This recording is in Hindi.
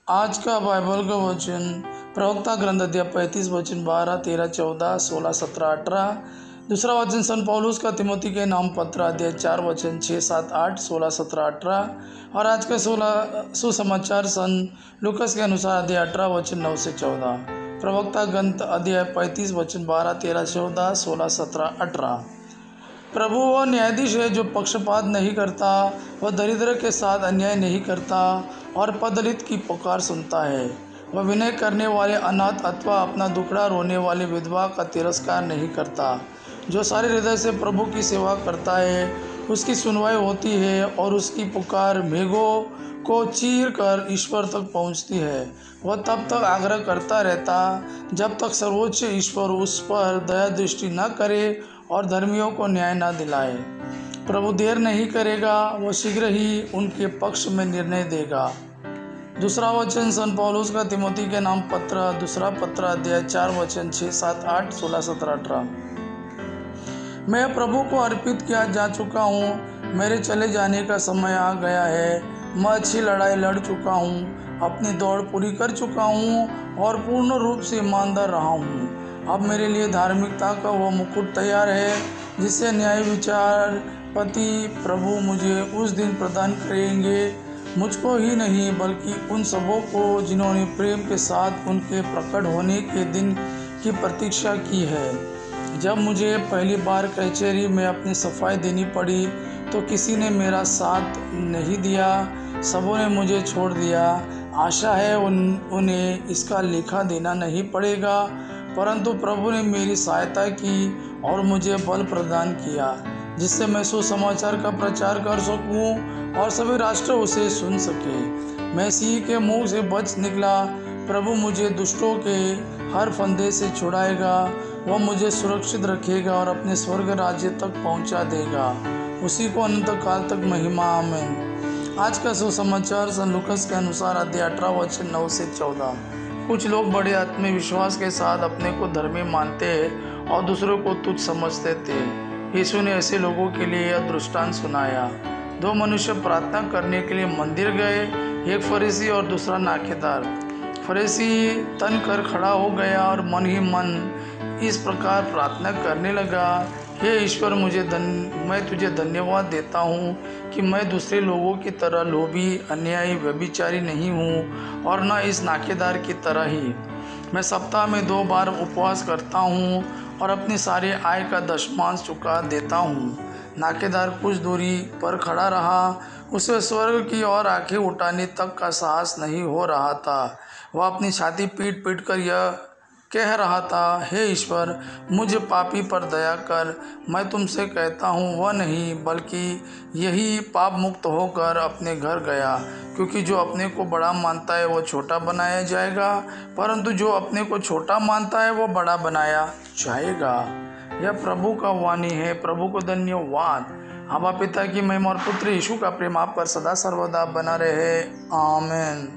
आज का बाइबल का वचन प्रवक्ता ग्रंथ अध्याय 35 वचन 12, 13, 14, 16, 17, 18। दूसरा वचन सन पौलुस का तिमोथी के नाम पत्र अध्याय 4 वचन 6, 7, 8, 16, 17, 18। और आज का 16 सुसमाचार सन लूकस के अनुसार अध्याय 18 वचन 9 से 14। प्रवक्ता ग्रंथ अध्याय 35 वचन 12, 13, 14, 16, 17, 18। प्रभु वह न्यायाधीश है जो पक्षपात नहीं करता, वह दरिद्र के साथ अन्याय नहीं करता और पददलित की पुकार सुनता है। वह विनय करने वाले अनाथ अथवा अपना दुखड़ा रोने वाले विधवा का तिरस्कार नहीं करता। जो सारे हृदय से प्रभु की सेवा करता है उसकी सुनवाई होती है और उसकी पुकार मेघों को चीर कर ईश्वर तक पहुंचती है। वह तब तक आग्रह करता रहता जब तक सर्वोच्च ईश्वर उस पर दया दृष्टि न करे और धर्मियों को न्याय न दिलाए। प्रभु देर नहीं करेगा, वह शीघ्र ही उनके पक्ष में निर्णय देगा। दूसरा वचन सन पौलुस का तिमोथी के नाम पत्र दूसरा पत्र अध्याय 4 वचन 6, 7, 8, 16, 17, 18। मैं प्रभु को अर्पित किया जा चुका हूँ, मेरे चले जाने का समय आ गया है। मैं अच्छी लड़ाई लड़ चुका हूँ, अपनी दौड़ पूरी कर चुका हूँ और पूर्ण रूप से ईमानदार रहा हूँ। अब मेरे लिए धार्मिकता का वो मुकुट तैयार है जिससे न्याय विचारपति प्रभु मुझे उस दिन प्रदान करेंगे। मुझको ही नहीं बल्कि उन सबों को जिन्होंने प्रेम के साथ उनके प्रकट होने के दिन की प्रतीक्षा की है। जब मुझे पहली बार कचहरी में अपनी सफाई देनी पड़ी तो किसी ने मेरा साथ नहीं दिया, सबों ने मुझे छोड़ दिया। आशा है उन्हें इसका लेखा देना नहीं पड़ेगा, परंतु प्रभु ने मेरी सहायता की और मुझे बल प्रदान किया जिससे मैं सुसमाचार का प्रचार कर सकूं और सभी राष्ट्र उसे सुन सके। मैं सिंह के मुंह से बच निकला। प्रभु मुझे दुष्टों के हर फंदे से छुड़ाएगा, वह मुझे सुरक्षित रखेगा और अपने स्वर्ग राज्य तक पहुंचा देगा। उसी को अनंत काल तक महिमा। आमीन। आज का सुसमाचार सन लूकस के अनुसार अध्याय 18 वचन 9 से 14। कुछ लोग बड़े आत्मविश्वास के साथ अपने को धर्मी मानते और दूसरों को तुच्छ समझते थे। यीशु ने ऐसे लोगों के लिए यह दृष्टांत सुनाया। दो मनुष्य प्रार्थना करने के लिए मंदिर गए, एक फरीसी और दूसरा नाकेदार। फरीसी तन कर खड़ा हो गया और मन ही मन इस प्रकार प्रार्थना करने लगा, हे ईश्वर, मैं तुझे धन्यवाद देता हूँ कि मैं दूसरे लोगों की तरह लोभी, अन्यायी, व्यभिचारी नहीं हूँ और न इस नाकेदार की तरह ही। मैं सप्ताह में 2 बार उपवास करता हूँ और अपनी सारी आय का दशमांश चुका देता हूँ। नाकेदार कुछ दूरी पर खड़ा रहा, उसे स्वर्ग की ओर आंखें उठाने तक का साहस नहीं हो रहा था। वह अपनी छाती पीट पीट कर यह कह रहा था, हे ईश्वर, मुझ पापी पर दया कर। मैं तुमसे कहता हूँ वह नहीं बल्कि यही पाप मुक्त होकर अपने घर गया, क्योंकि जो अपने को बड़ा मानता है वो छोटा बनाया जाएगा, परंतु जो अपने को छोटा मानता है वो बड़ा बनाया जाएगा। यह प्रभु का वाणी है। प्रभु को धन्यवाद। आबा पिता की महिमा और पुत्र यीशु का प्रेम आप पर सदा सर्वदा बना रहे। आमीन।